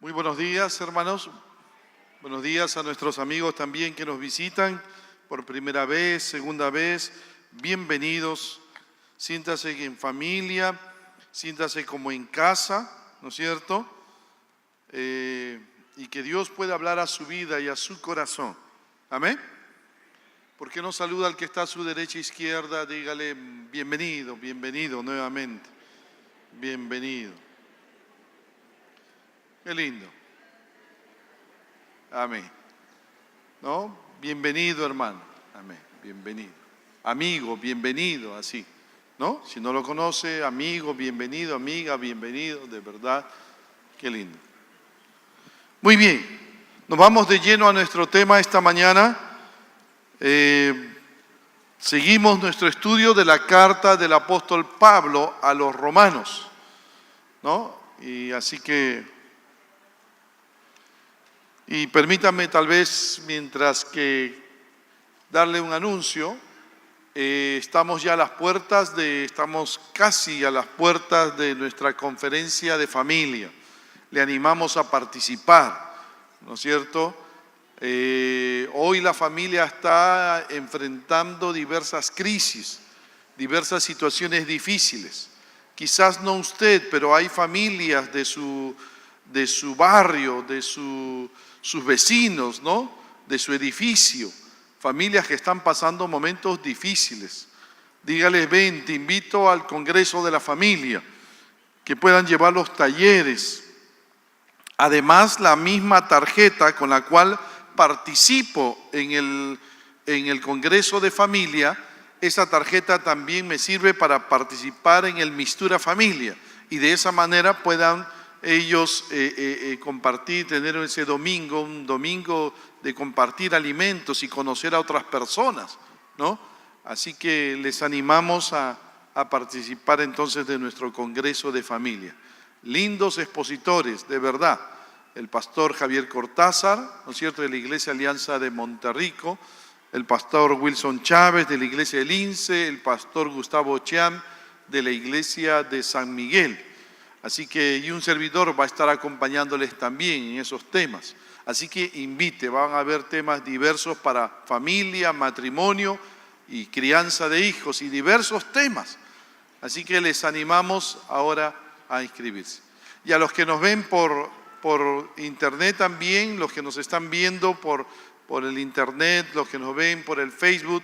Muy buenos días, hermanos. Buenos días a nuestros amigos también que nos visitan por primera vez, segunda vez. Bienvenidos. Siéntase en familia, siéntase como en casa, ¿no es cierto? Y que Dios pueda hablar a su vida y a su corazón. Amén. ¿Por qué no saluda al que está a su derecha e izquierda? Dígale bienvenido, bienvenido nuevamente. Bienvenido. Qué lindo. Amén. ¿No? Bienvenido, hermano. Amén. Bienvenido. Amigo, bienvenido, así. ¿No? Si no lo conoce, amigo, bienvenido, amiga, bienvenido, de verdad. Qué lindo. Muy bien. Nos vamos de lleno a nuestro tema esta mañana. Seguimos nuestro estudio de la carta del apóstol Pablo a los romanos, ¿no? Y así que, y permítanme tal vez, mientras que darle un anuncio, estamos casi a las puertas de nuestra conferencia de familia. Le animamos a participar, ¿no es cierto? Hoy la familia está enfrentando diversas crisis, diversas situaciones difíciles. Quizás no usted, pero hay familias de su barrio, de sus vecinos, ¿no? De su edificio, familias que están pasando momentos difíciles. Dígales, ven, te invito al Congreso de la Familia, que puedan llevar los talleres. Además, la misma tarjeta con la cual participo en el Congreso de Familia, esa tarjeta también me sirve para participar en el Mistura Familia y de esa manera puedan ellos compartir, tener ese domingo, un domingo de compartir alimentos y conocer a otras personas, ¿no? Así que les animamos a participar entonces de nuestro Congreso de Familia. Lindos expositores, de verdad. El pastor Javier Cortázar, ¿no es cierto?, de la Iglesia Alianza de Monterrico, el pastor Wilson Chávez de la Iglesia del Lince, el pastor Gustavo Chiam de la Iglesia de San Miguel. Así que, y un servidor va a estar acompañándoles también en esos temas. Así que invite, van a haber temas diversos para familia, matrimonio y crianza de hijos y diversos temas. Así que les animamos ahora a inscribirse. Y a los que nos ven por internet también, los que nos están viendo por el internet, los que nos ven por el Facebook,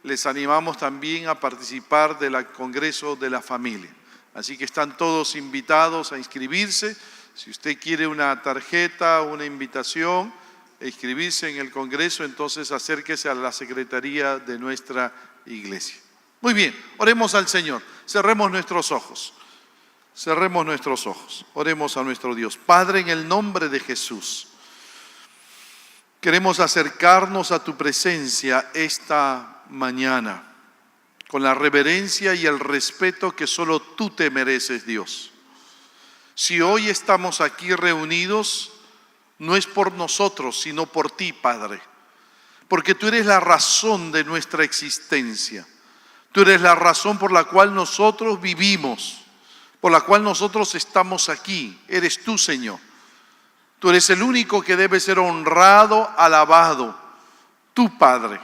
les animamos también a participar del Congreso de la Familia. Así que están todos invitados a inscribirse. Si usted quiere una tarjeta, una invitación, a inscribirse en el Congreso, entonces acérquese a la Secretaría de nuestra iglesia. Muy bien, oremos al Señor. Cerremos nuestros ojos. Cerremos nuestros ojos. Oremos a nuestro Dios. Padre, en el nombre de Jesús, queremos acercarnos a tu presencia esta mañana, con la reverencia y el respeto que solo tú te mereces, Dios. Si hoy estamos aquí reunidos, no es por nosotros, sino por ti, Padre. Porque tú eres la razón de nuestra existencia. Tú eres la razón por la cual nosotros vivimos, por la cual nosotros estamos aquí. Eres tú, Señor. Tú eres el único que debe ser honrado, alabado. Tú, Padre.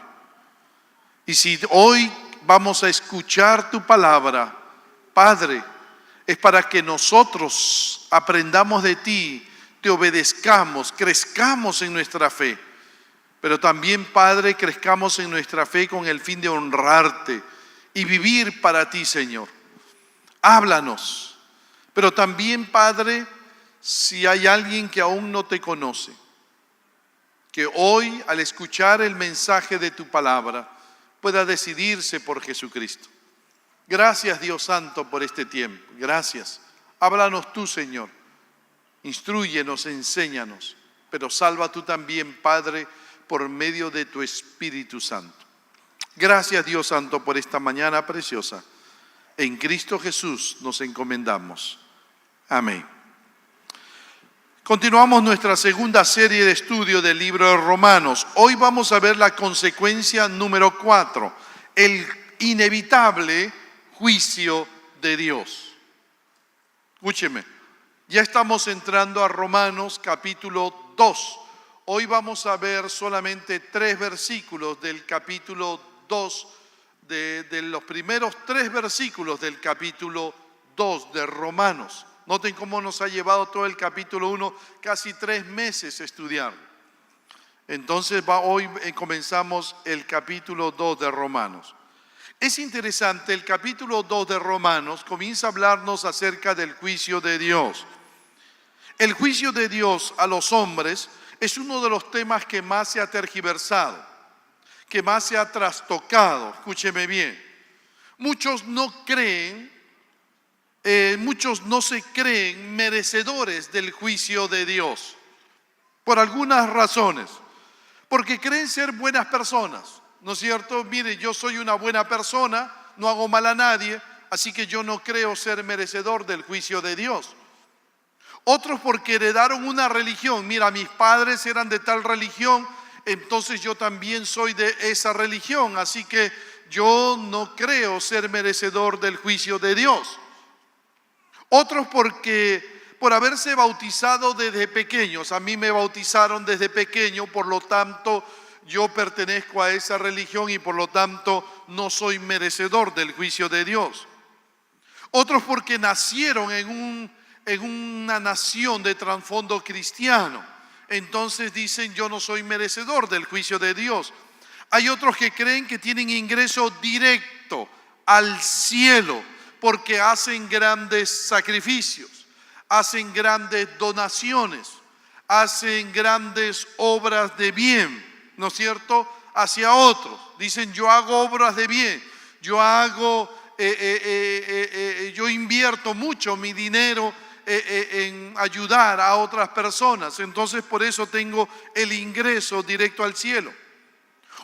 Y si hoy vamos a escuchar tu palabra, Padre, es para que nosotros aprendamos de ti, te obedezcamos, crezcamos en nuestra fe. Pero también, Padre, crezcamos en nuestra fe con el fin de honrarte y vivir para ti, Señor. Háblanos. Pero también, Padre, si hay alguien que aún no te conoce, que hoy, al escuchar el mensaje de tu palabra, pueda decidirse por Jesucristo. Gracias, Dios Santo, por este tiempo. Gracias. Háblanos tú, Señor. Instrúyenos, enséñanos. Pero salva tú también, Padre, por medio de tu Espíritu Santo. Gracias, Dios Santo, por esta mañana preciosa. En Cristo Jesús nos encomendamos. Amén. Continuamos nuestra segunda serie de estudio del libro de Romanos. Hoy vamos a ver la consecuencia número 4, el inevitable juicio de Dios. Escúcheme, Ya estamos entrando a Romanos capítulo 2. Hoy vamos a ver solamente 3 versículos del capítulo 2, de los primeros 3 versículos del capítulo 2 de Romanos. Noten cómo nos ha llevado todo el capítulo 1, casi 3 meses estudiar. Entonces hoy comenzamos el capítulo 2 de Romanos. Es interesante, el capítulo 2 de Romanos comienza a hablarnos acerca del juicio de Dios. El juicio de Dios a los hombres es uno de los temas que más se ha tergiversado, que más se ha trastocado. Escúcheme bien. Muchos no se creen merecedores del juicio de Dios, por algunas razones. Porque creen ser buenas personas, ¿no es cierto? Mire, yo soy una buena persona, no hago mal a nadie, así que yo no creo ser merecedor del juicio de Dios. Otros porque heredaron una religión. Mira, mis padres eran de tal religión, entonces yo también soy de esa religión, así que yo no creo ser merecedor del juicio de Dios. Otros por haberse bautizado desde pequeños. A mí me bautizaron desde pequeño, por lo tanto yo pertenezco a esa religión y por lo tanto no soy merecedor del juicio de Dios. Otros porque nacieron en una nación de trasfondo cristiano. Entonces dicen, yo no soy merecedor del juicio de Dios. Hay otros que creen que tienen ingreso directo al cielo porque hacen grandes sacrificios, hacen grandes donaciones, hacen grandes obras de bien, ¿no es cierto?, hacia otros. Dicen, yo hago obras de bien, yo invierto mucho mi dinero en ayudar a otras personas, entonces por eso tengo el ingreso directo al cielo.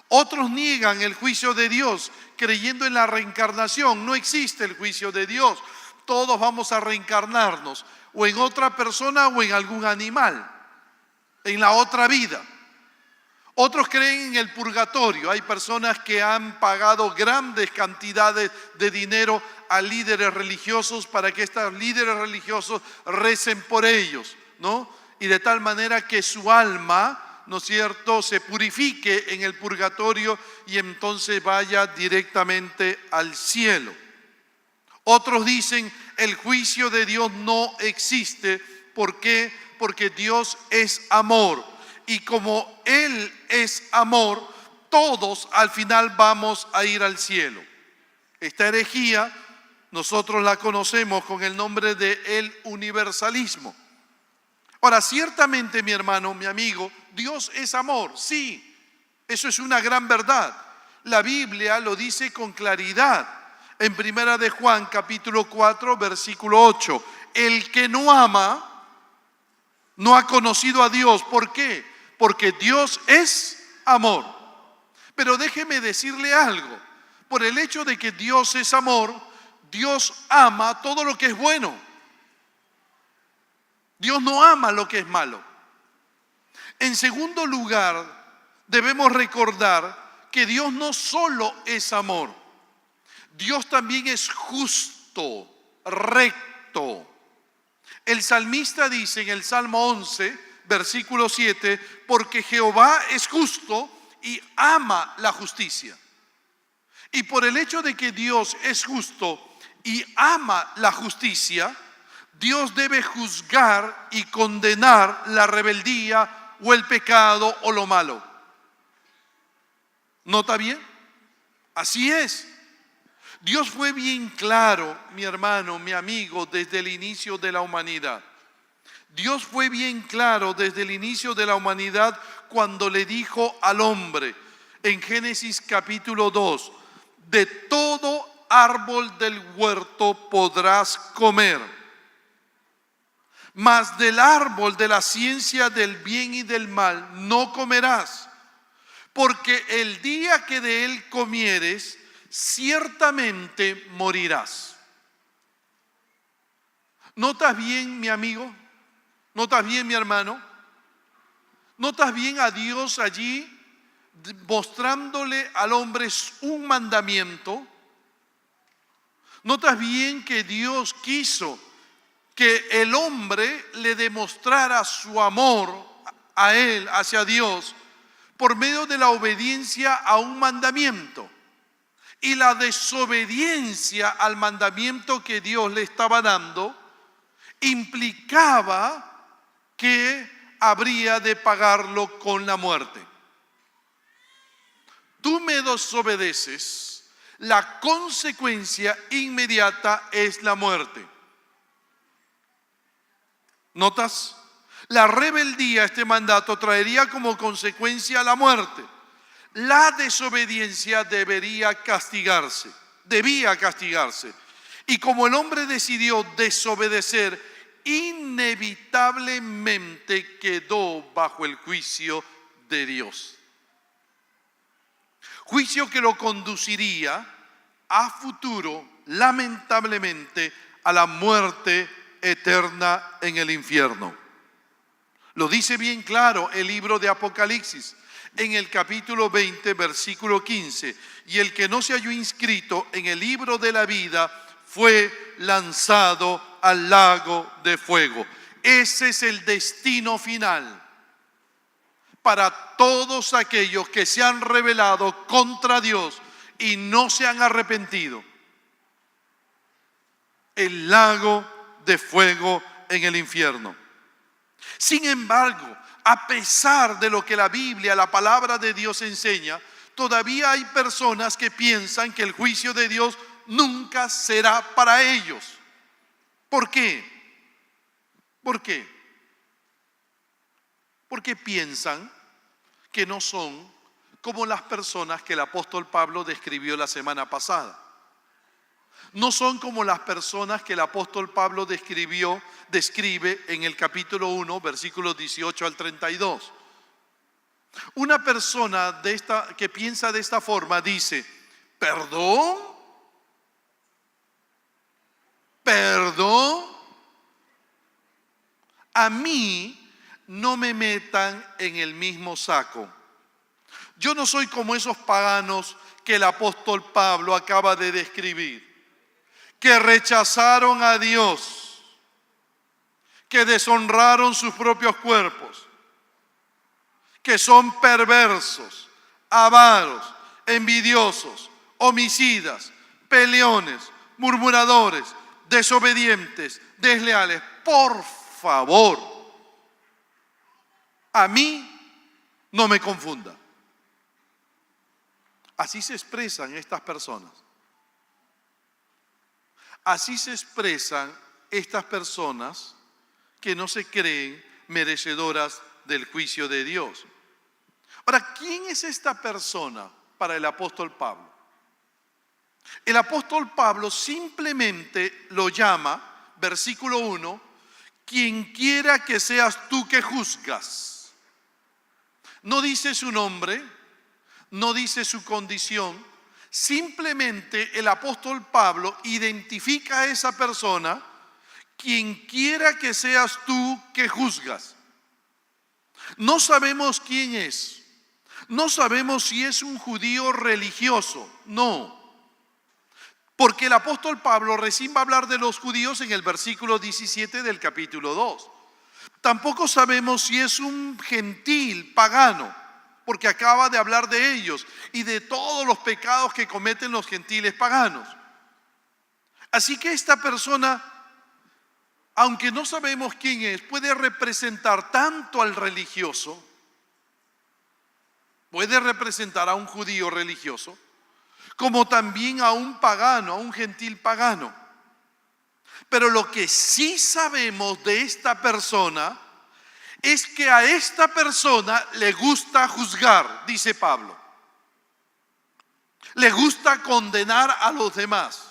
Otros niegan el juicio de Dios creyendo en la reencarnación. No existe el juicio de Dios. Todos vamos a reencarnarnos o en otra persona o en algún animal, en la otra vida. Otros creen en el purgatorio. Hay personas que han pagado grandes cantidades de dinero a líderes religiosos para que estos líderes religiosos recen por ellos, ¿no? Y de tal manera que su alma, ¿no es cierto?, se purifique en el purgatorio y entonces vaya directamente al cielo. Otros dicen, el juicio de Dios no existe. ¿Por qué? Porque Dios es amor. Y como Él es amor, todos al final vamos a ir al cielo. Esta herejía nosotros la conocemos con el nombre de el universalismo. Ahora, ciertamente, mi hermano, mi amigo, Dios es amor, sí, eso es una gran verdad. La Biblia lo dice con claridad. En Primera de Juan, capítulo 4, versículo 8, el que no ama, no ha conocido a Dios. ¿Por qué? Porque Dios es amor. Pero déjeme decirle algo, por el hecho de que Dios es amor, Dios ama todo lo que es bueno. Dios no ama lo que es malo. En segundo lugar, debemos recordar que Dios no solo es amor, Dios también es justo, recto. El salmista dice en el Salmo 11, versículo 7, porque Jehová es justo y ama la justicia. Y por el hecho de que Dios es justo y ama la justicia, Dios debe juzgar y condenar la rebeldía o el pecado o lo malo. ¿Nota bien? Así es. Dios fue bien claro, mi hermano, mi amigo, desde el inicio de la humanidad. Dios fue bien claro desde el inicio de la humanidad cuando le dijo al hombre en Génesis capítulo 2, de todo árbol del huerto podrás comer, mas del árbol de la ciencia del bien y del mal no comerás, porque el día que de él comieres, ciertamente morirás. ¿Notas bien, mi amigo? ¿Notas bien, mi hermano? ¿Notas bien a Dios allí mostrándole al hombre un mandamiento? ¿Notas bien que Dios quiso que el hombre le demostrara su amor a él, hacia Dios, por medio de la obediencia a un mandamiento. Y la desobediencia al mandamiento que Dios le estaba dando implicaba que habría de pagarlo con la muerte. Tú me desobedeces, la consecuencia inmediata es la muerte. ¿Notas? La rebeldía a este mandato traería como consecuencia la muerte. La desobediencia debía castigarse. Y como el hombre decidió desobedecer, inevitablemente quedó bajo el juicio de Dios. Juicio que lo conduciría a futuro, lamentablemente, a la muerte eterna en el infierno. Lo dice bien claro el libro de Apocalipsis, en el capítulo 20, versículo 15. Y el que no se halló inscrito en el libro de la vida fue lanzado al lago de fuego. Ese es el destino final para todos aquellos que se han rebelado contra Dios y no se han arrepentido. El lago de fuego en el infierno. Sin embargo, a pesar de lo que la Biblia, la palabra de Dios enseña, todavía hay personas que piensan que el juicio de Dios nunca será para ellos. ¿Por qué? ¿Por qué? Porque piensan que no son como las personas que el apóstol Pablo describió la semana pasada. No son como las personas que el apóstol Pablo describe en el capítulo 1, versículos 18 al 32. Una persona que piensa de esta forma dice: ¿perdón? ¿Perdón? A mí no me metan en el mismo saco. Yo no soy como esos paganos que el apóstol Pablo acaba de describir, que rechazaron a Dios, que deshonraron sus propios cuerpos, que son perversos, avaros, envidiosos, homicidas, peleones, murmuradores, desobedientes, desleales. Por favor, a mí no me confunda. Así se expresan estas personas. Así se expresan estas personas que no se creen merecedoras del juicio de Dios. Ahora, ¿quién es esta persona para el apóstol Pablo? El apóstol Pablo simplemente lo llama, versículo 1, quien quiera que seas tú que juzgas. No dice su nombre, no dice su condición. Simplemente el apóstol Pablo identifica a esa persona, quien quiera que seas tú que juzgas. No sabemos quién es. No sabemos si es un judío religioso. No. Porque el apóstol Pablo recién va a hablar de los judíos en el versículo 17 del capítulo 2. Tampoco sabemos si es un gentil pagano, porque acaba de hablar de ellos y de todos los pecados que cometen los gentiles paganos. Así que esta persona, aunque no sabemos quién es, puede representar tanto al religioso, puede representar a un judío religioso, como también a un pagano, a un gentil pagano. Pero lo que sí sabemos de esta persona es que a esta persona le gusta juzgar, dice Pablo. Le gusta condenar a los demás.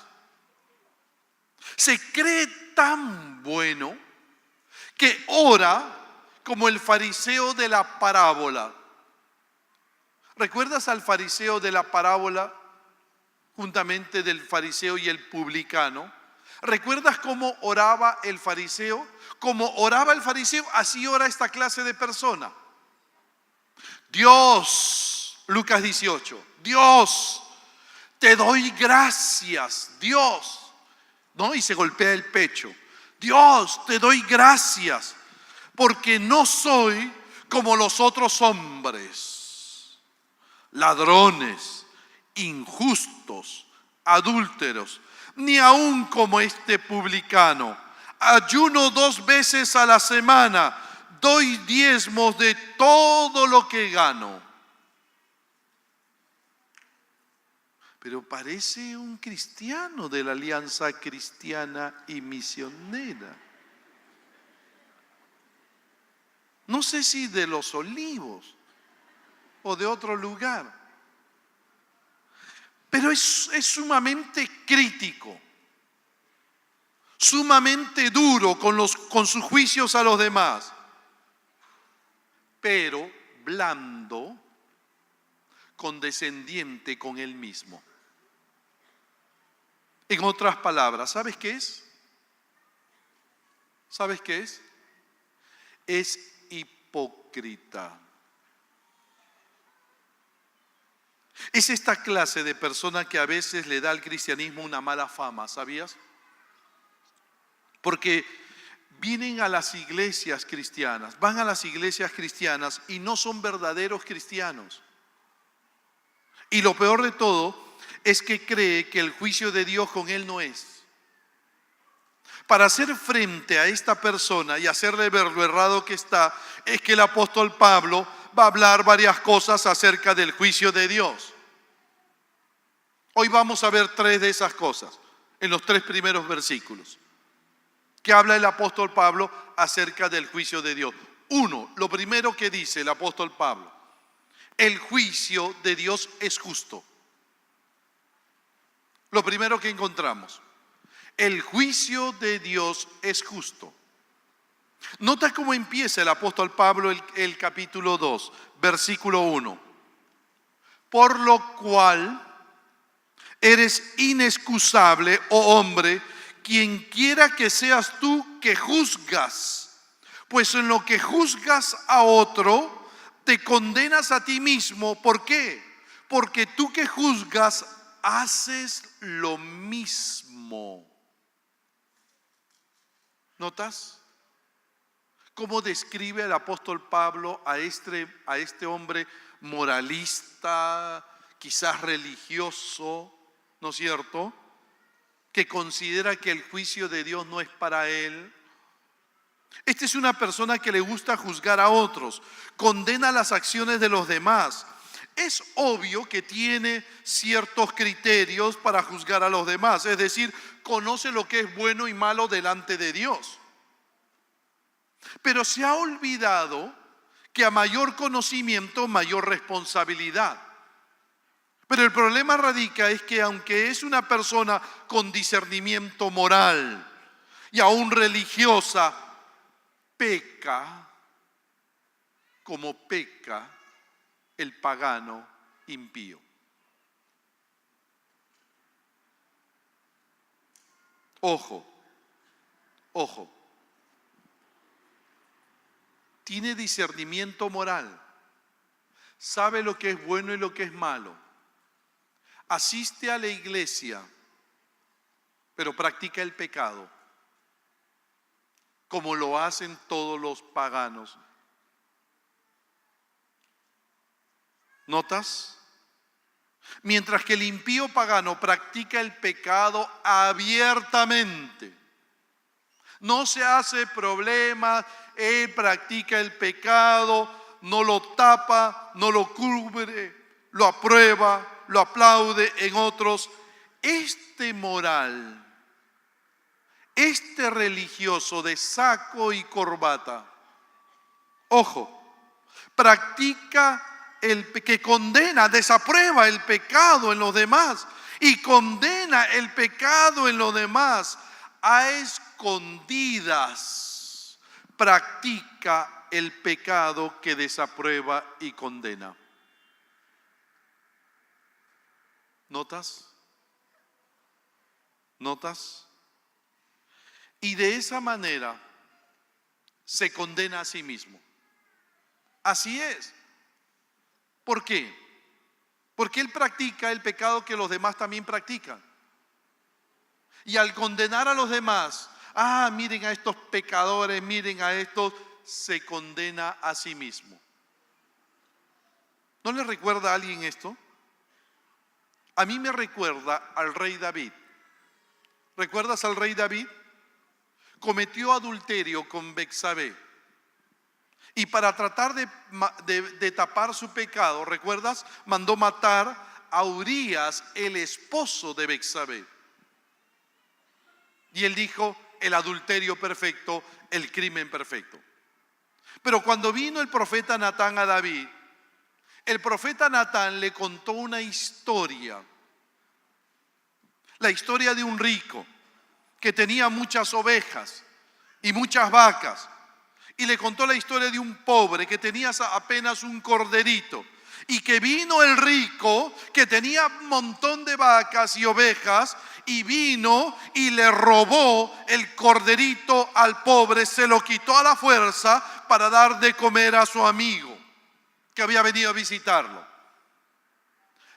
Se cree tan bueno que ora como el fariseo de la parábola. ¿Recuerdas al fariseo de la parábola? Juntamente del fariseo y el publicano. ¿Recuerdas cómo oraba el fariseo? Como oraba el fariseo, así ora esta clase de persona. Dios, Lucas 18, Dios, te doy gracias, Dios, ¿no? Y se golpea el pecho. Dios, te doy gracias porque no soy como los otros hombres, ladrones, injustos, adúlteros, ni aun como este publicano. Ayuno 2 veces a la semana, doy diezmos de todo lo que gano. Pero parece un cristiano de la Alianza Cristiana y Misionera. No sé si de Los Olivos o de otro lugar. Pero es sumamente crítico, sumamente duro con sus juicios a los demás, pero blando, condescendiente con él mismo. En otras palabras, ¿sabes qué es? ¿Sabes qué es? Es hipócrita. Es esta clase de persona que a veces le da al cristianismo una mala fama, ¿sabías? Porque vienen a las iglesias cristianas, van a las iglesias cristianas y no son verdaderos cristianos. Y lo peor de todo es que cree que el juicio de Dios con él no es. Para hacer frente a esta persona y hacerle ver lo errado que está, es que el apóstol Pablo va a hablar varias cosas acerca del juicio de Dios. Hoy vamos a ver 3 de esas cosas en los 3 primeros versículos que habla el apóstol Pablo acerca del juicio de Dios. 1, lo primero que dice el apóstol Pablo: el juicio de Dios es justo. Lo primero que encontramos, el juicio de Dios es justo. Nota cómo empieza el apóstol Pablo el capítulo 2, versículo 1. Por lo cual eres inexcusable, oh hombre, quien quiera que seas tú que juzgas, pues en lo que juzgas a otro, te condenas a ti mismo. ¿Por qué? Porque tú que juzgas, haces lo mismo. ¿Notas cómo describe el apóstol Pablo a este hombre moralista, quizás religioso, ¿no es cierto?, que considera que el juicio de Dios no es para él? Esta es una persona que le gusta juzgar a otros, condena las acciones de los demás. Es obvio que tiene ciertos criterios para juzgar a los demás, es decir, conoce lo que es bueno y malo delante de Dios. Pero se ha olvidado que a mayor conocimiento, mayor responsabilidad. Pero el problema radica es que aunque es una persona con discernimiento moral y aún religiosa, peca como peca el pagano impío. Ojo, ojo. Tiene discernimiento moral, sabe lo que es bueno y lo que es malo, asiste a la iglesia, pero practica el pecado, como lo hacen todos los paganos. ¿Notas? Mientras que el impío pagano practica el pecado abiertamente. No se hace problema, él practica el pecado, no lo tapa, no lo cubre, lo aprueba, lo aplaude en otros. Este moral, este religioso de saco y corbata, ojo, practica que condena, desaprueba el pecado en los demás y condena el pecado en los demás a escondidas. Practica el pecado que desaprueba y condena. ¿Notas? ¿Notas? Y de esa manera se condena a sí mismo. Así es. ¿Por qué? Porque él practica el pecado que los demás también practican. Y al condenar a los demás, miren a estos pecadores, miren a estos, se condena a sí mismo. ¿No le recuerda a alguien esto? A mí me recuerda al rey David. ¿Recuerdas al rey David? Cometió adulterio con Betsabé. Y para tratar de tapar su pecado, ¿recuerdas? Mandó matar a Urías, el esposo de Betsabé. Y él dijo, el adulterio perfecto, el crimen perfecto. Pero cuando vino el profeta Natán a David, el profeta Natán le contó una historia. La historia de un rico que tenía muchas ovejas y muchas vacas. Y le contó la historia de un pobre que tenía apenas un corderito. Y que vino el rico que tenía un montón de vacas y ovejas y vino y le robó el corderito al pobre, se lo quitó a la fuerza para dar de comer a su amigo que había venido a visitarlo.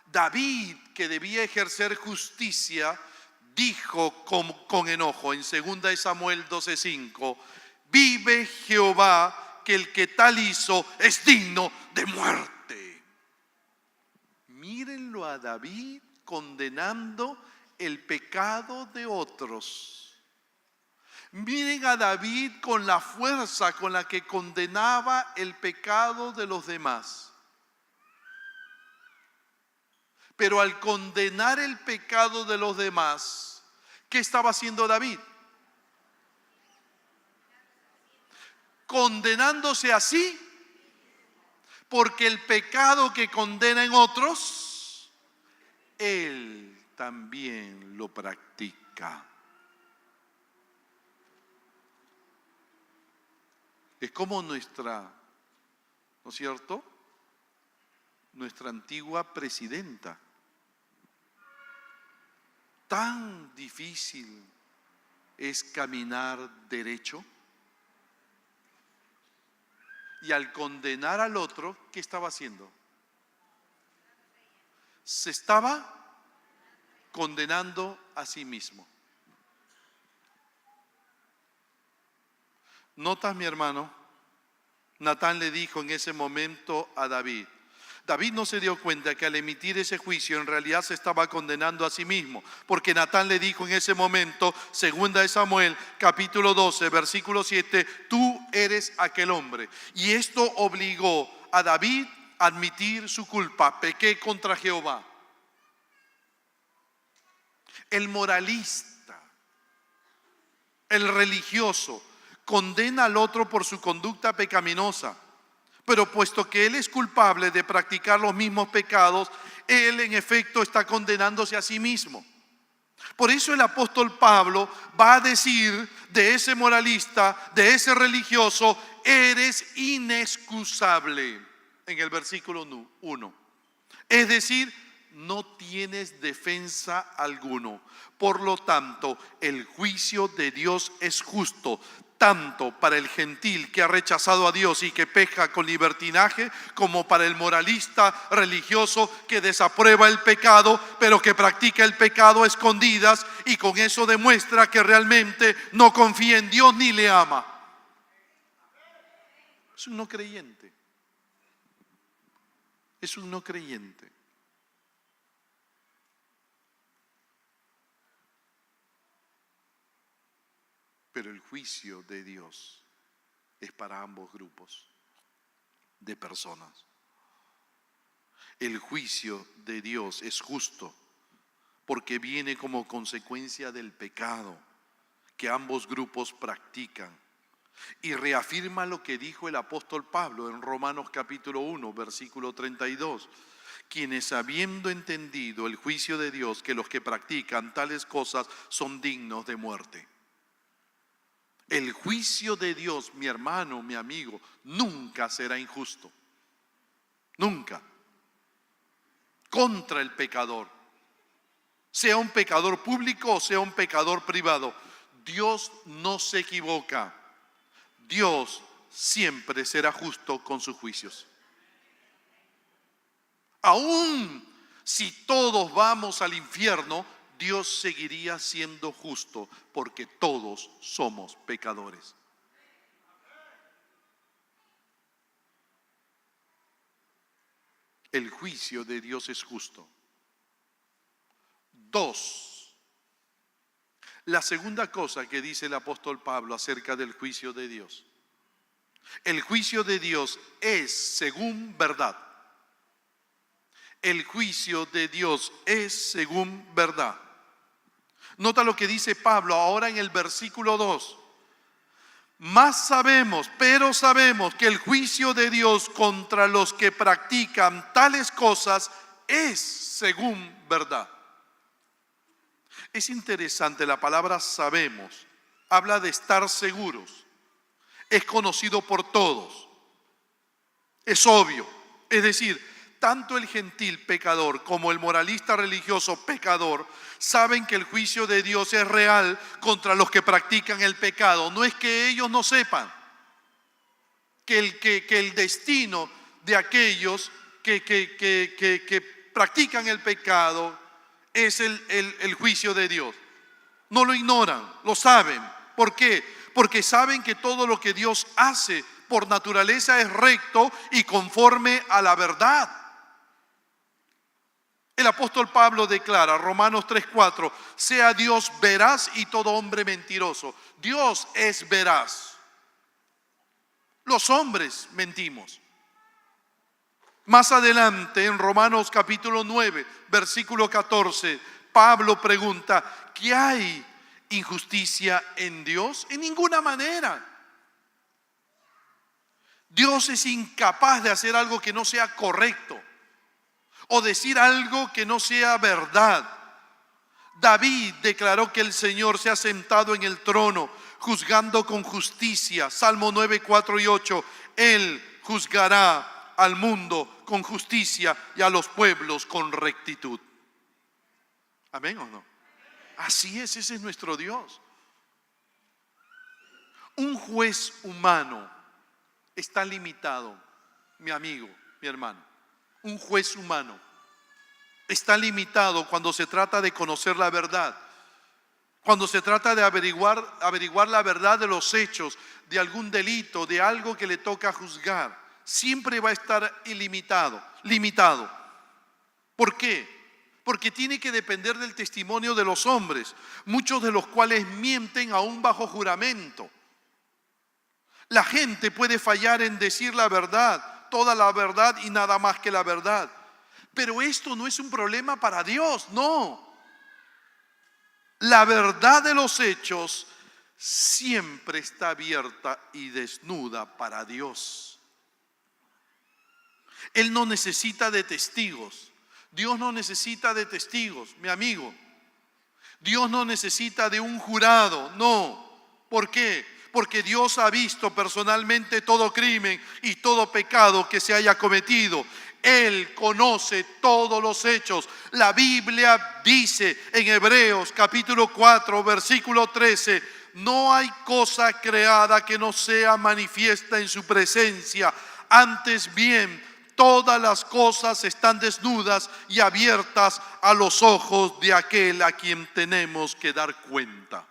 David, que debía ejercer justicia, dijo con enojo en 2 Samuel 12:5, vive Jehová, que el que tal hizo es digno de muerte. Mírenlo a David condenando el pecado de otros. Miren a David con la fuerza con la que condenaba el pecado de los demás. Pero al condenar el pecado de los demás, ¿qué estaba haciendo David? Condenándose así, porque el pecado que condena en otros, él también lo practica. Es como nuestra, ¿no es cierto? Nuestra antigua presidenta. Tan difícil es caminar derecho. Y al condenar al otro, ¿qué estaba haciendo? Se estaba condenando a sí mismo. ¿Notas, mi hermano? Natán le dijo en ese momento a David. David no se dio cuenta que al emitir ese juicio en realidad se estaba condenando a sí mismo, porque Natán le dijo en ese momento, 2 Samuel capítulo 12, versículo 7, tú eres aquel hombre. Y esto obligó a David a admitir su culpa, pequé contra Jehová. El moralista, el religioso, condena al otro por su conducta pecaminosa. Pero puesto que él es culpable de practicar los mismos pecados, él en efecto está condenándose a sí mismo. Por eso el apóstol Pablo va a decir de ese moralista, de ese religioso, eres inexcusable, en el versículo 1. Es decir, no tienes defensa alguno. Por lo tanto, el juicio de Dios es justo, tanto para el gentil que ha rechazado a Dios y que peca con libertinaje, como para el moralista religioso que desaprueba el pecado, pero que practica el pecado a escondidas y con eso demuestra que realmente no confía en Dios ni le ama. Es un no creyente. Es un no creyente. Pero el juicio de Dios es para ambos grupos de personas. El juicio de Dios es justo porque viene como consecuencia del pecado que ambos grupos practican. Y reafirma lo que dijo el apóstol Pablo en Romanos capítulo 1, versículo 32. Quienes habiendo entendido el juicio de Dios, que los que practican tales cosas son dignos de muerte. El juicio de Dios, mi hermano, mi amigo, nunca será injusto. Nunca. Contra el pecador. Sea un pecador público o sea un pecador privado. Dios no se equivoca. Dios siempre será justo con sus juicios. Aún si todos vamos al infierno, Dios seguiría siendo justo porque todos somos pecadores. El juicio de Dios es justo. 2. La segunda cosa que dice el apóstol Pablo acerca del juicio de Dios. El juicio de Dios es según verdad. El juicio de Dios es según verdad. Nota lo que dice Pablo ahora en el versículo 2. Más sabemos, pero sabemos que el juicio de Dios contra los que practican tales cosas es según verdad. Es interesante, la palabra sabemos habla de estar seguros. Es conocido por todos. Es obvio. Es decir, tanto el gentil pecador como el moralista religioso pecador saben que el juicio de Dios es real contra los que practican el pecado. No es que ellos no sepan que el destino de aquellos que practican el pecado es el juicio de Dios. No lo ignoran, lo saben. ¿Por qué? Porque saben que todo lo que Dios hace por naturaleza es recto y conforme a la verdad. El apóstol Pablo declara, Romanos 3:4, sea Dios veraz y todo hombre mentiroso. Dios es veraz. Los hombres mentimos. Más adelante, en Romanos capítulo 9, versículo 14, Pablo pregunta, ¿qué hay injusticia en Dios? En ninguna manera. Dios es incapaz de hacer algo que no sea correcto o decir algo que no sea verdad. David declaró que el Señor se ha sentado en el trono juzgando con justicia. Salmo 9, 4 y 8. Él juzgará al mundo con justicia y a los pueblos con rectitud. ¿Amén o no? Así es, ese es nuestro Dios. Un juez humano está limitado, mi amigo, mi hermano. Un juez humano está limitado cuando se trata de conocer la verdad, cuando se trata de averiguar la verdad de los hechos, de algún delito, de algo que le toca juzgar. Siempre va a estar limitado. ¿Por qué? Porque tiene que depender del testimonio de los hombres, muchos de los cuales mienten aún bajo juramento. La gente puede fallar en decir la verdad, toda la verdad y nada más que la verdad. Pero esto no es un problema para Dios, no. La verdad de los hechos siempre está abierta y desnuda para Dios. Él no necesita de testigos. Dios no necesita de testigos, mi amigo. Dios no necesita de un jurado, no. ¿Por qué? Porque Dios ha visto personalmente todo crimen y todo pecado que se haya cometido. Él conoce todos los hechos. La Biblia dice en Hebreos capítulo 4, versículo 13, no hay cosa creada que no sea manifiesta en su presencia. Antes bien, todas las cosas están desnudas y abiertas a los ojos de aquel a quien tenemos que dar cuenta.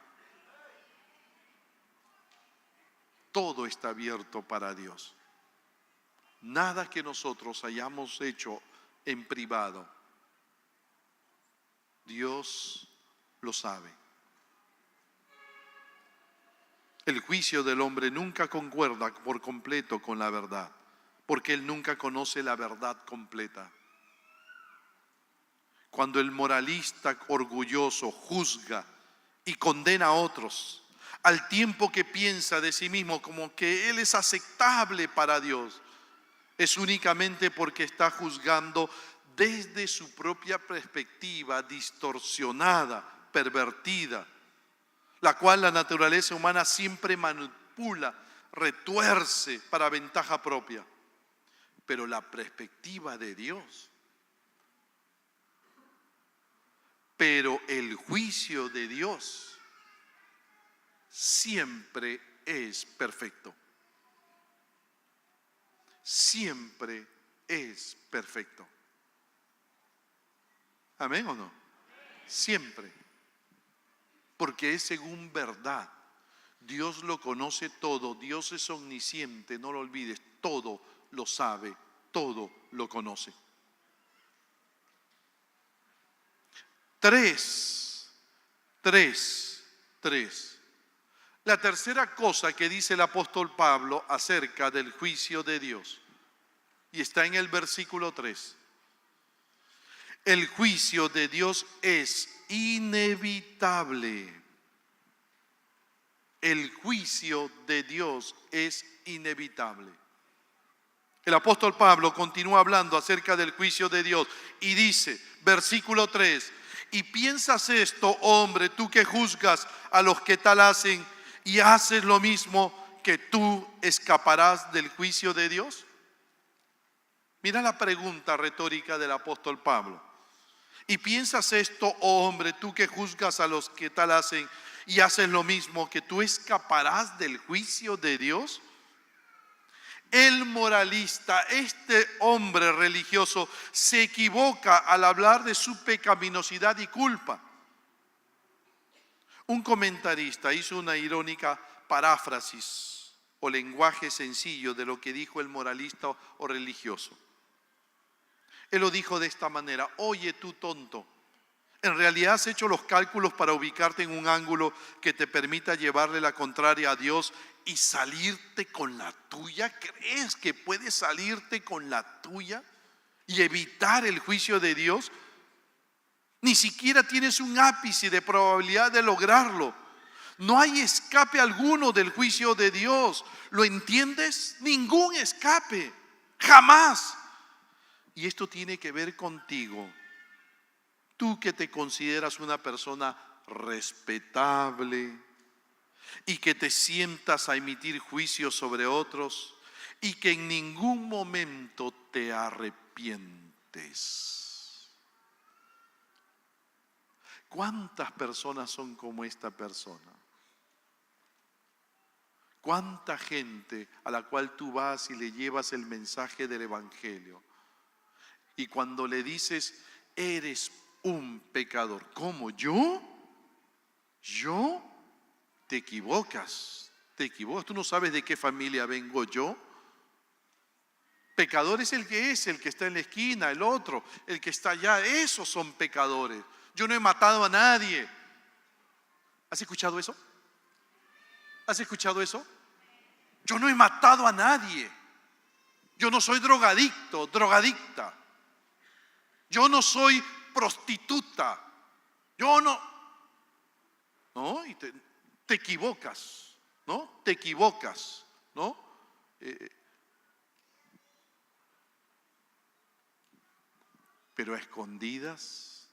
Todo está abierto para Dios. Nada que nosotros hayamos hecho en privado, Dios lo sabe. El juicio del hombre nunca concuerda por completo con la verdad, porque él nunca conoce la verdad completa. Cuando el moralista orgulloso juzga y condena a otros, al tiempo que piensa de sí mismo como que él es aceptable para Dios, es únicamente porque está juzgando desde su propia perspectiva distorsionada, pervertida, la cual la naturaleza humana siempre manipula, retuerce para ventaja propia. Pero la perspectiva de Dios, pero el juicio de Dios siempre es perfecto. Siempre es perfecto. ¿Amén o no? Siempre. Porque es según verdad. Dios lo conoce todo. Dios es omnisciente, no lo olvides. Todo lo sabe, todo lo conoce. 3. La tercera cosa que dice el apóstol Pablo acerca del juicio de Dios, y está en el versículo 3. El juicio de Dios es inevitable. El juicio de Dios es inevitable. El apóstol Pablo continúa hablando acerca del juicio de Dios y dice, versículo 3, y piensas esto, hombre, tú que juzgas a los que tal hacen y haces lo mismo, que tú escaparás del juicio de Dios. Mira la pregunta retórica del apóstol Pablo. Y piensas esto, oh hombre, tú que juzgas a los que tal hacen y haces lo mismo, que tú escaparás del juicio de Dios. El moralista, este hombre religioso, se equivoca al hablar de su pecaminosidad y culpa. Un comentarista hizo una irónica paráfrasis o lenguaje sencillo de lo que dijo el moralista o religioso. Él lo dijo de esta manera: oye tú tonto, en realidad has hecho los cálculos para ubicarte en un ángulo que te permita llevarle la contraria a Dios y salirte con la tuya. ¿Crees que puedes salirte con la tuya y evitar el juicio de Dios? Ni siquiera tienes un ápice de probabilidad de lograrlo. No hay escape alguno del juicio de Dios. ¿Lo entiendes? Ningún escape, jamás. Y esto tiene que ver contigo. Tú que te consideras una persona respetable y que te sientas a emitir juicios sobre otros y que en ningún momento te arrepientes. ¿Cuántas personas son como esta persona? ¿Cuánta gente a la cual tú vas y le llevas el mensaje del Evangelio? Y cuando le dices, eres un pecador. ¿Cómo? ¿Yo? ¿Yo? Te equivocas. Tú no sabes de qué familia vengo yo. Pecador es, el que está en la esquina, el otro, el que está allá. Esos son pecadores. Yo no he matado a nadie. ¿Has escuchado eso? ¿Has escuchado eso? Yo no he matado a nadie. Yo no soy drogadicto, drogadicta. Yo no soy prostituta. Yo no. ¿No? Y te equivocas. ¿No? Te equivocas. ¿No? Pero a escondidas,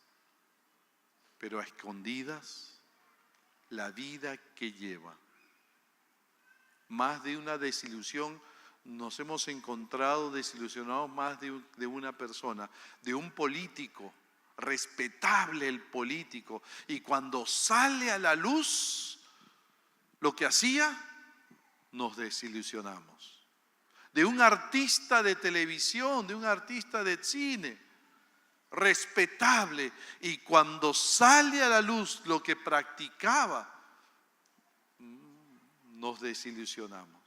la vida que lleva. Más de una desilusión. Nos hemos encontrado desilusionados más de una persona, de un político, respetable el político, y cuando sale a la luz lo que hacía, nos desilusionamos. De un artista de televisión, de un artista de cine, respetable, y cuando sale a la luz lo que practicaba, nos desilusionamos.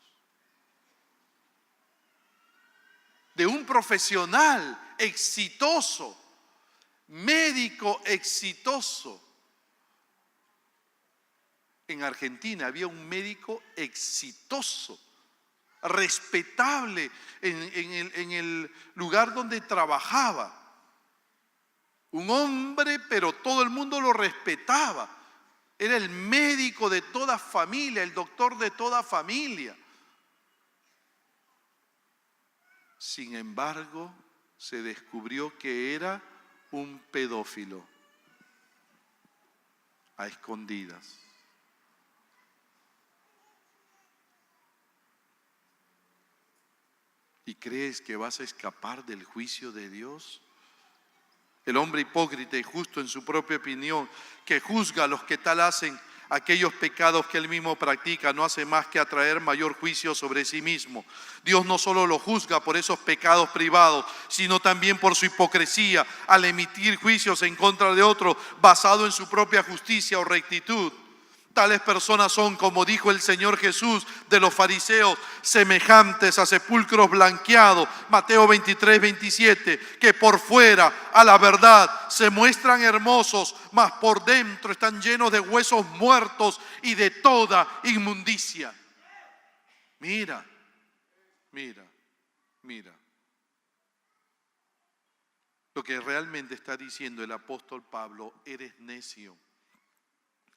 De un profesional exitoso, médico exitoso. En Argentina había un médico exitoso, respetable en el lugar donde trabajaba. Un hombre, pero todo el mundo lo respetaba. Era el médico de toda familia, el doctor de toda familia. Sin embargo, se descubrió que era un pedófilo a escondidas. ¿Y crees que vas a escapar del juicio de Dios? El hombre hipócrita y justo en su propia opinión, que juzga a los que tal hacen, aquellos pecados que él mismo practica, no hace más que atraer mayor juicio sobre sí mismo. Dios no solo lo juzga por esos pecados privados, sino también por su hipocresía al emitir juicios en contra de otros basado en su propia justicia o rectitud. Tales personas son, como dijo el Señor Jesús de los fariseos, semejantes a sepulcros blanqueados, Mateo 23, 27, que por fuera, a la verdad, se muestran hermosos, mas por dentro están llenos de huesos muertos y de toda inmundicia. Mira, mira, mira. Lo que realmente está diciendo el apóstol Pablo: eres necio.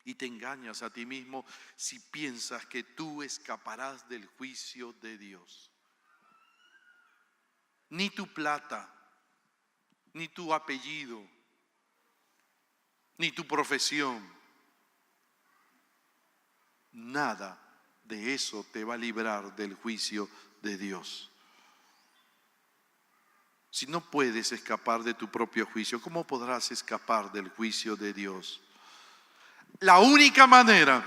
Y te engañas a ti mismo si piensas que tú escaparás del juicio de Dios. Ni tu plata, ni tu apellido, ni tu profesión, nada de eso te va a librar del juicio de Dios. Si no puedes escapar de tu propio juicio, ¿cómo podrás escapar del juicio de Dios? La única manera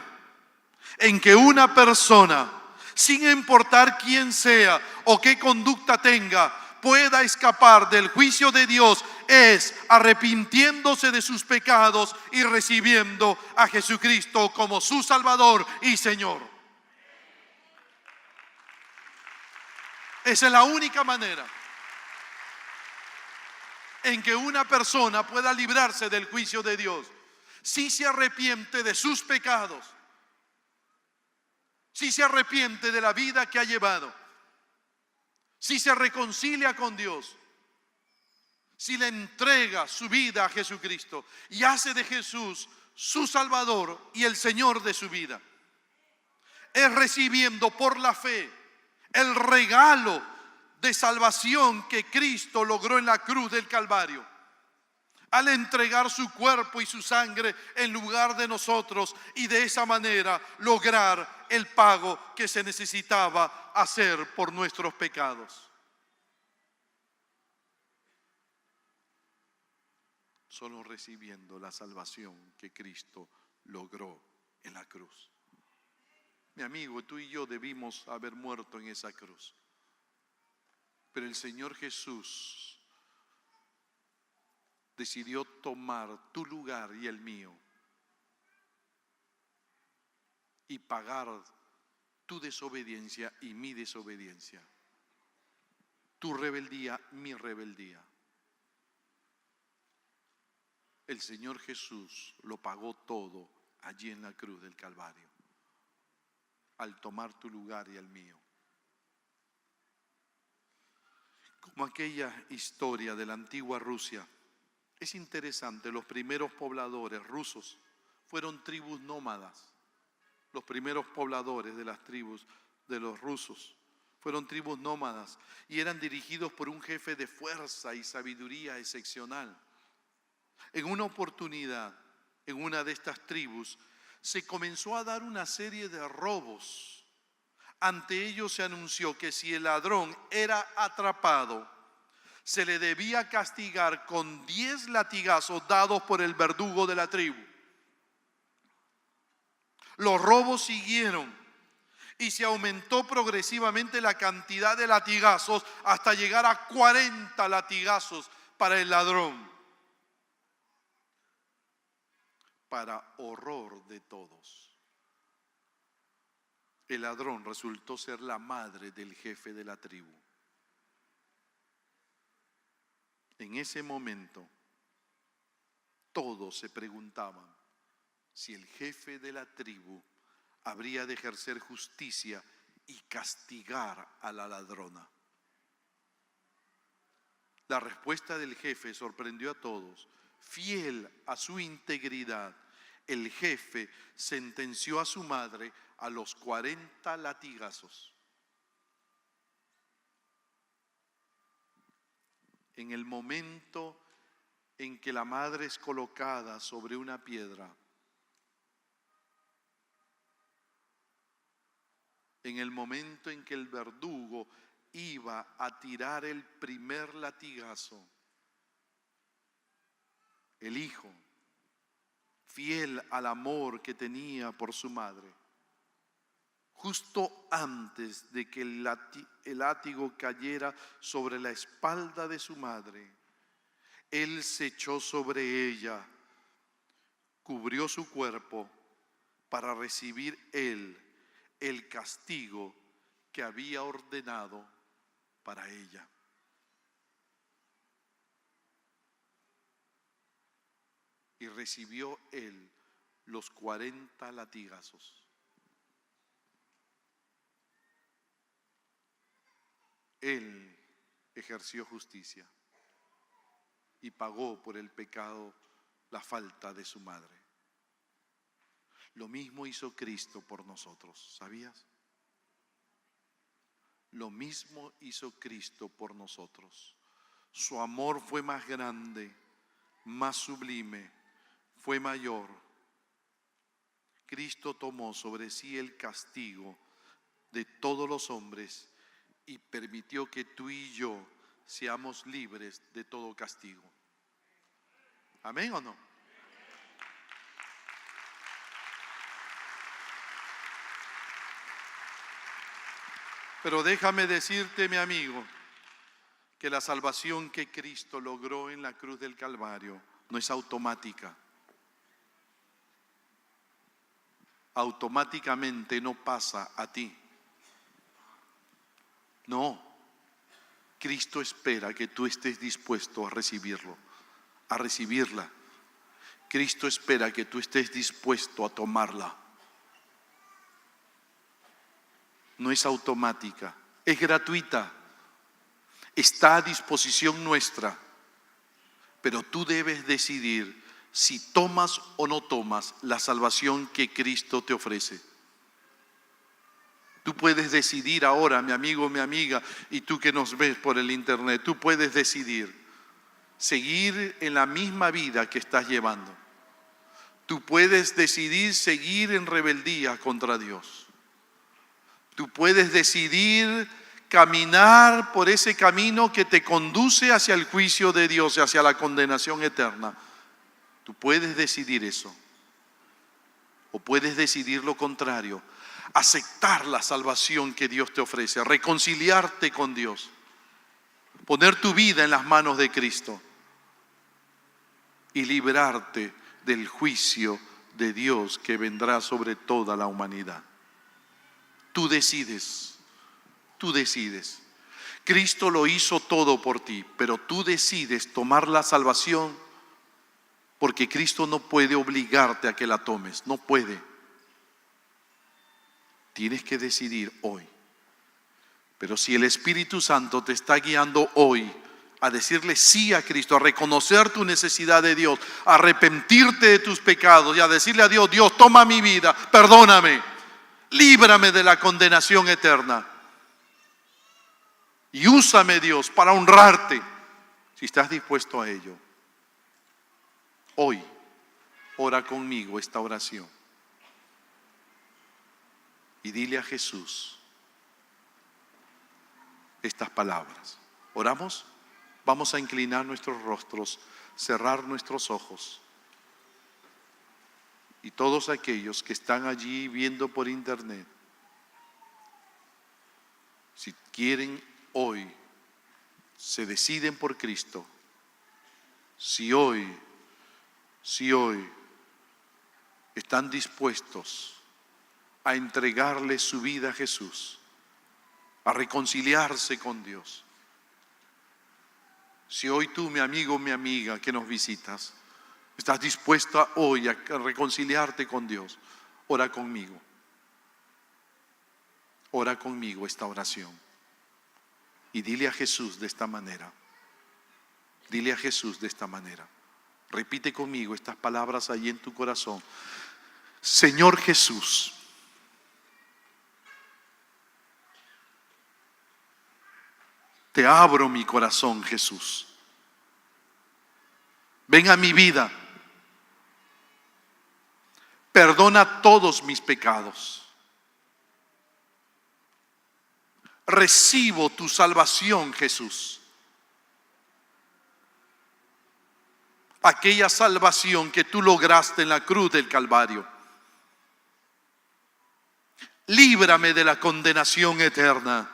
en que una persona, sin importar quién sea o qué conducta tenga, pueda escapar del juicio de Dios es arrepintiéndose de sus pecados y recibiendo a Jesucristo como su Salvador y Señor. Esa es la única manera en que una persona pueda librarse del juicio de Dios. Si se arrepiente de sus pecados, si se arrepiente de la vida que ha llevado, si se reconcilia con Dios, si le entrega su vida a Jesucristo y hace de Jesús su Salvador y el Señor de su vida, es recibiendo por la fe el regalo de salvación que Cristo logró en la cruz del Calvario, al entregar su cuerpo y su sangre en lugar de nosotros, y de esa manera lograr el pago que se necesitaba hacer por nuestros pecados. Solo recibiendo la salvación que Cristo logró en la cruz. Mi amigo, tú y yo debimos haber muerto en esa cruz, pero el Señor Jesús decidió tomar tu lugar y el mío y pagar tu desobediencia y mi desobediencia, tu rebeldía, mi rebeldía. El Señor Jesús lo pagó todo allí en la cruz del Calvario, al tomar tu lugar y el mío. Como aquella historia de la antigua Rusia. Es interesante, los primeros pobladores rusos fueron tribus nómadas. Los primeros pobladores de las tribus de los rusos fueron tribus nómadas y eran dirigidos por un jefe de fuerza y sabiduría excepcional. En una oportunidad, en una de estas tribus, se comenzó a dar una serie de robos. Ante ellos se anunció que si el ladrón era atrapado, se le debía castigar con 10 latigazos dados por el verdugo de la tribu. Los robos siguieron y se aumentó progresivamente la cantidad de latigazos hasta llegar a 40 latigazos para el ladrón. Para horror de todos, el ladrón resultó ser la madre del jefe de la tribu. En ese momento, todos se preguntaban si el jefe de la tribu habría de ejercer justicia y castigar a la ladrona. La respuesta del jefe sorprendió a todos. Fiel a su integridad, el jefe sentenció a su madre a los 40 latigazos. En el momento en que la madre es colocada sobre una piedra, en el momento en que el verdugo iba a tirar el primer latigazo, el hijo fiel al amor que tenía por su madre. Justo antes de que el látigo cayera sobre la espalda de su madre, él se echó sobre ella, cubrió su cuerpo para recibir él el castigo que había ordenado para ella. Y recibió él los 40 latigazos. Él ejerció justicia y pagó por el pecado la falta de su madre. Lo mismo hizo Cristo por nosotros, ¿sabías? Lo mismo hizo Cristo por nosotros. Su amor fue más grande, más sublime, fue mayor. Cristo tomó sobre sí el castigo de todos los hombres y permitió que tú y yo seamos libres de todo castigo. ¿Amén o no? Pero déjame decirte, mi amigo, que la salvación que Cristo logró en la cruz del Calvario no es automática. Automáticamente no pasa a ti. No. Cristo espera que tú estés dispuesto a recibirlo, a recibirla. Cristo espera que tú estés dispuesto a tomarla. No es automática, es gratuita, está a disposición nuestra, pero tú debes decidir si tomas o no tomas la salvación que Cristo te ofrece. Tú puedes decidir ahora, mi amigo, mi amiga, y tú que nos ves por el internet, tú puedes decidir seguir en la misma vida que estás llevando. Tú puedes decidir seguir en rebeldía contra Dios. Tú puedes decidir caminar por ese camino que te conduce hacia el juicio de Dios y hacia la condenación eterna. Tú puedes decidir eso. O puedes decidir lo contrario, aceptar la salvación que Dios te ofrece, reconciliarte con Dios, poner tu vida en las manos de Cristo y librarte del juicio de Dios que vendrá sobre toda la humanidad. Tú decides, tú decides. Cristo lo hizo todo por ti, pero tú decides tomar la salvación porque Cristo no puede obligarte a que la tomes, no puede. Tienes que decidir hoy. Pero si el Espíritu Santo te está guiando hoy a decirle sí a Cristo, a reconocer tu necesidad de Dios, a arrepentirte de tus pecados y a decirle a Dios, Dios, toma mi vida, perdóname, líbrame de la condenación eterna. Y úsame, Dios, para honrarte, si estás dispuesto a ello. Hoy, ora conmigo esta oración. Y dile a Jesús estas palabras. ¿Oramos? Vamos a inclinar nuestros rostros, cerrar nuestros ojos. Y todos aquellos que están allí viendo por internet, si quieren hoy, se deciden por Cristo, si hoy están dispuestos a entregarle su vida a Jesús, a reconciliarse con Dios. Si hoy tú, mi amigo, mi amiga, que nos visitas, estás dispuesta hoy a reconciliarte con Dios, ora conmigo. Ora conmigo esta oración. Y dile a Jesús de esta manera. Dile a Jesús de esta manera. Repite conmigo estas palabras ahí en tu corazón. Señor Jesús, te abro mi corazón, Jesús. Ven a mi vida. Perdona todos mis pecados. Recibo tu salvación, Jesús. aquella salvación que tú lograste en la cruz del Calvario. Líbrame de la condenación eterna.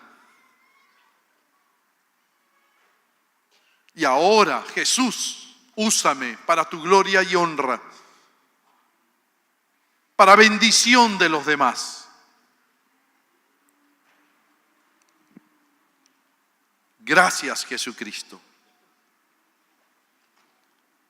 Y ahora, Jesús, úsame para tu gloria y honra, para bendición de los demás. Gracias, Jesucristo.